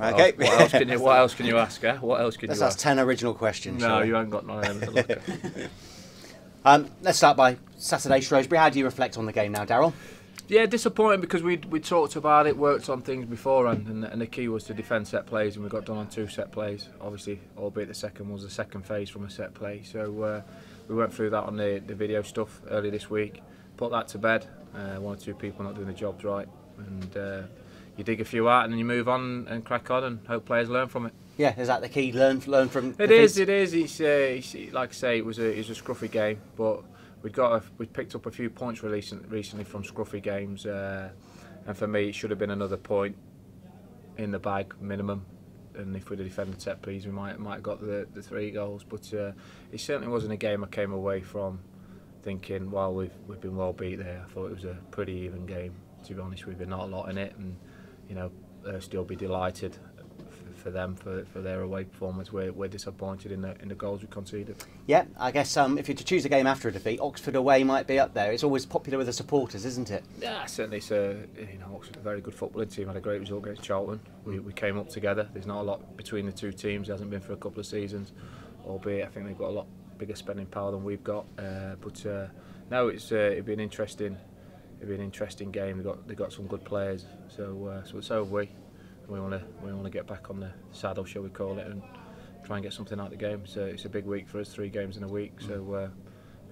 Okay. What else can you? What else can you ask? What else can you ask? That's 10 original questions. No, you haven't got none of them to look at. Let's start by Saturday, Shrewsbury. How do you reflect on the game now, Darrell? Yeah, disappointing because we talked about it, worked on things beforehand, and the key was to defend set plays, and we got done on 2 set plays. Obviously, albeit the second was the second phase from a set play. So we went through that on the video stuff earlier this week. Put that to bed. 1 or 2 people not doing the jobs right, and you dig a few out, and then you move on and crack on, and hope players learn from it. Yeah, is that the key? Learn from. It is. It's like I say, it was a scruffy game, but we picked up a few points recently from scruffy games, and for me, it should have been another point in the bag minimum. And if we'd have defended set plays, we might have got the 3 goals. But it certainly wasn't a game I came away from thinking, well, we've been well beat there. I thought it was a pretty even game. To be honest with you, not a lot in it, and still be delighted for them for their away performance. We're disappointed in the goals we conceded. Yeah, I guess if you're to choose a game after a defeat, Oxford away might be up there. It's always popular with the supporters, isn't it? Yeah, certainly. It's Oxford, a very good footballing team, had a great result against Charlton. We came up together. There's not a lot between the 2 teams. There hasn't been for a couple of seasons, albeit I think they've got a lot bigger spending power than we've got. No, it'd be an interesting game. They've got some good players. So have we. We want to get back on the saddle, shall we call it, and try and get something out of the game. So it's a big week for us, 3 games in a week. So we're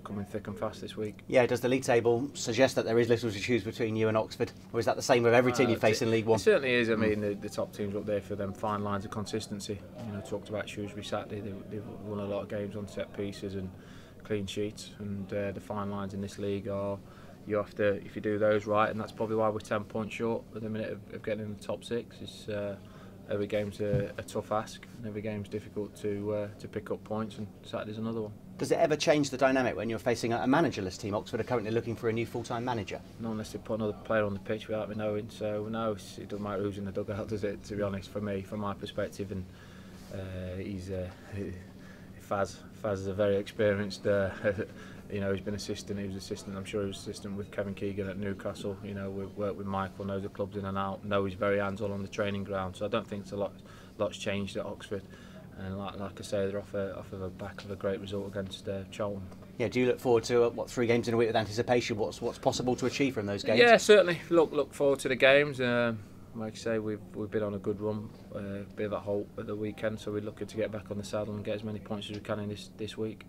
coming thick and fast this week. Yeah, does the league table suggest that there is little to choose between you and Oxford, or is that the same with every team you face in League One? It certainly is. I mean, the top teams up there for them fine lines of consistency. Talked about Shrewsbury Saturday. They've won a lot of games on set pieces and clean sheets, and the fine lines in this league are. You have to, if you do those right, and that's probably why we're 10 points short at the minute of getting in the top 6. It's, every game's a tough ask, and every game's difficult to pick up points, and Saturday's another one. Does it ever change the dynamic when you're facing a managerless team? Oxford are currently looking for a new full-time manager. Not unless they put another player on the pitch without me knowing. So no, it doesn't matter who's in the dugout, does it? To be honest, from my perspective, and Faz is a very experienced. He's been assistant. He was assistant. I'm sure he was assistant with Kevin Keegan at Newcastle. We worked with Michael, knows the clubs in and out. Know he's very hands-on on the training ground. So I don't think it's lot's changed at Oxford. And like I say, they're off of the back of a great result against Charlton. Yeah, do you look forward to 3 games in a week with anticipation? What's possible to achieve from those games? Yeah, certainly. Look forward to the games. Like I say, we've been on a good run, bit of a halt at the weekend, so we're looking to get back on the saddle and get as many points as we can in this week.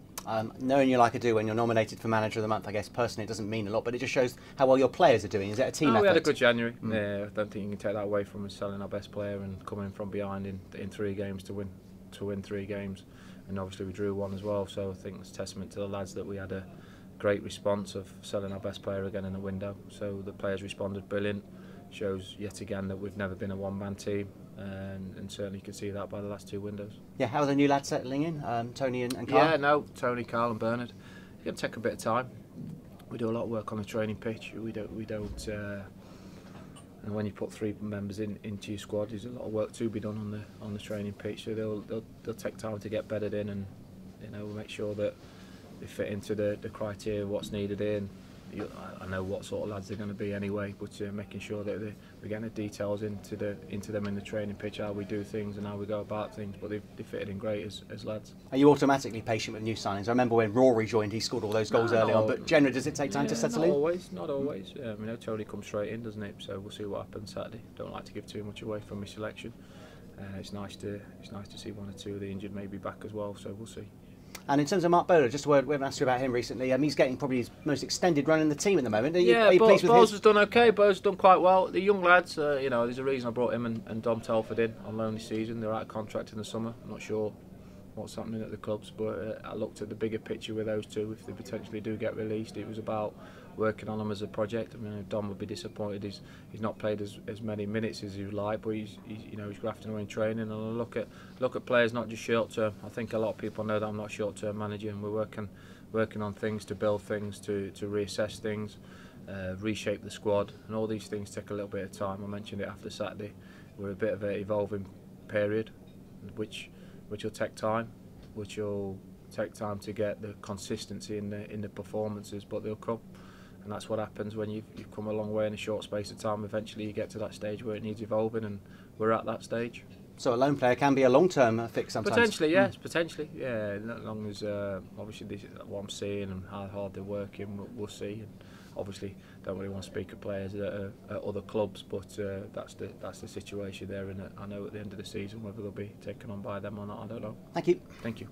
Knowing you like I do when you're nominated for Manager of the Month, I guess personally it doesn't mean a lot, but it just shows how well your players are doing. Is it a team effort? We had a good January. I don't think you can take that away from us selling our best player and coming from behind in 3 games to win 3 games, and obviously we drew 1 as well. So I think it's a testament to the lads that we had a great response of selling our best player again in the window. So the players responded brilliant. Shows yet again that we've never been a one-man team, and certainly you can see that by the last 2 windows. Yeah, how are the new lads settling in, Tony and Carl? Yeah, no, Tony, Carl and Bernard. It's going to take a bit of time. We do a lot of work on the training pitch. We don't. And when you put 3 members into your squad, there's a lot of work to be done on the training pitch. So they'll take time to get bedded in, and we'll make sure that they fit into the criteria of what's needed in. I know what sort of lads they're going to be anyway, but making sure that we're getting the details into them in the training pitch, how we do things and how we go about things. But they fitted in great as lads. Are you automatically patient with new signings? I remember when Rory joined, he scored all those goals early on. But generally, does it take time to settle in? Not always. Tony comes straight in, doesn't it? So we'll see what happens Saturday. Don't like to give too much away from my selection. It's nice to see 1 or 2 of the injured maybe back as well. So we'll see. And in terms of Mark Bowler, just a word, we haven't asked you about him recently. He's getting probably his most extended run in the team at the moment. Are you pleased with Bowles has done okay. Bowles has done quite well. The young lads, there's a reason I brought him and Dom Telford in on loan this season. They're out of contract in the summer. I'm not sure what's happening at the clubs, but I looked at the bigger picture with those 2. If they potentially do get released, it was about working on them as a project. I mean, Dom would be disappointed. He's not played as many minutes as he would like, but he's grafting away in training. And I look at players not just short term. I think a lot of people know that I'm not a short term manager, and we're working on things to build things, to reassess things, reshape the squad, and all these things take a little bit of time. I mentioned it after Saturday. We're a bit of an evolving period, which will take time, to get the consistency in the performances, but they'll come. And that's what happens when you've come a long way in a short space of time. Eventually you get to that stage where it needs evolving, and we're at that stage. So a loan player can be a long-term fix sometimes. Potentially, yes, potentially, yeah. As long as obviously this is what I'm seeing and how hard they're working, we'll see. And obviously, don't really want to speak of players that are at other clubs, but that's the situation there. And I know at the end of the season whether they'll be taken on by them or not, I don't know. Thank you. Thank you.